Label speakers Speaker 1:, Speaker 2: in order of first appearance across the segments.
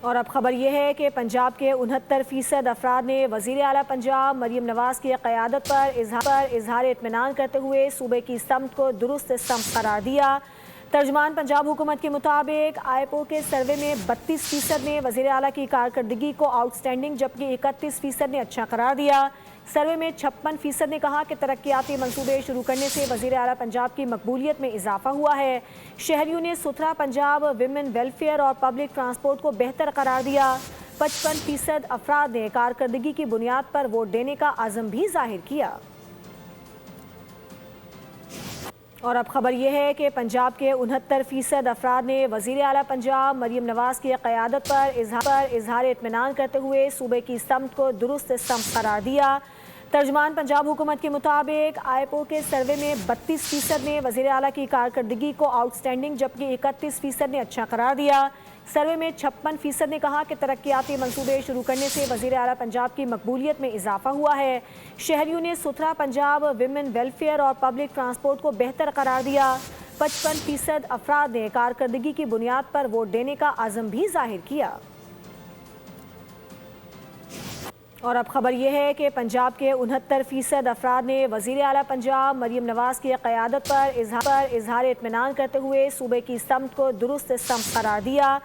Speaker 1: اور اب خبر یہ ہے کہ پنجاب کے 69% افراد نے وزیر اعلیٰ پنجاب مریم نواز کی قیادت پر اظہار اطمینان کرتے ہوئے صوبے کی سمت کو درست سمت قرار دیا۔ ترجمان پنجاب حکومت کے مطابق آئی-پو کے سروے میں 32% نے وزیر اعلیٰ کی کارکردگی کو آؤٹ اسٹینڈنگ جبکہ 31% نے اچھا قرار دیا۔ سروے میں 56% نے کہا کہ ترقیاتی منصوبے شروع کرنے سے وزیر اعلیٰ پنجاب کی مقبولیت میں اضافہ ہوا ہے۔ شہریوں نے ستھرا پنجاب، ویمن ویلفیئر اور پبلک ٹرانسپورٹ کو بہتر قرار دیا۔ 55% افراد نے کارکردگی کی بنیاد پر ووٹ دینے کا عزم بھی ظاہر کیا۔ اور اب خبر یہ ہے کہ پنجاب کے 69% افراد نے وزیر اعلیٰ پنجاب مریم نواز کی قیادت پر اظہار اطمینان کرتے ہوئے صوبے کی سمت کو درست سمت قرار دیا۔ ترجمان پنجاب حکومت کے مطابق آئی-پو کے سروے میں 32% نے وزیر اعلیٰ کی کارکردگی کو آؤٹ اسٹینڈنگ جبکہ 31% نے اچھا قرار دیا۔ سروے میں 56% نے کہا کہ ترقیاتی منصوبے شروع کرنے سے وزیر اعلیٰ پنجاب کی مقبولیت میں اضافہ ہوا ہے۔ شہریوں نے ستھرا پنجاب، ویمن ویلفیئر اور پبلک ٹرانسپورٹ کو بہتر قرار دیا۔ 55% افراد نے کارکردگی کی بنیاد پر ووٹ دینے کا عزم بھی ظاہر کیا۔ اور اب خبر یہ ہے کہ پنجاب کے 69% افراد نے وزیر اعلیٰ پنجاب مریم نواز کی قیادت پر اظہار اطمینان کرتے ہوئے صوبے کی سمت کو درست سمت قرار دیا۔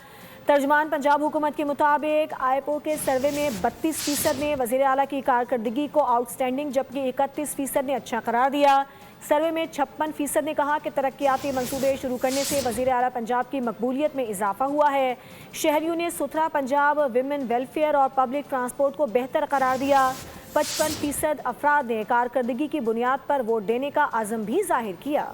Speaker 1: ترجمان پنجاب حکومت کے مطابق آئی-پو کے سروے میں 32% نے وزیر اعلیٰ کی کارکردگی کو آؤٹ اسٹینڈنگ جبکہ 31% نے اچھا قرار دیا۔ سروے میں 56% نے کہا کہ ترقیاتی منصوبے شروع کرنے سے وزیر اعلیٰ پنجاب کی مقبولیت میں اضافہ ہوا ہے۔ شہریوں نے ستھرا پنجاب، ویمن ویلفیئر اور پبلک ٹرانسپورٹ کو بہتر قرار دیا۔ 55% افراد نے کارکردگی کی بنیاد پر ووٹ دینے کا عزم بھی ظاہر کیا۔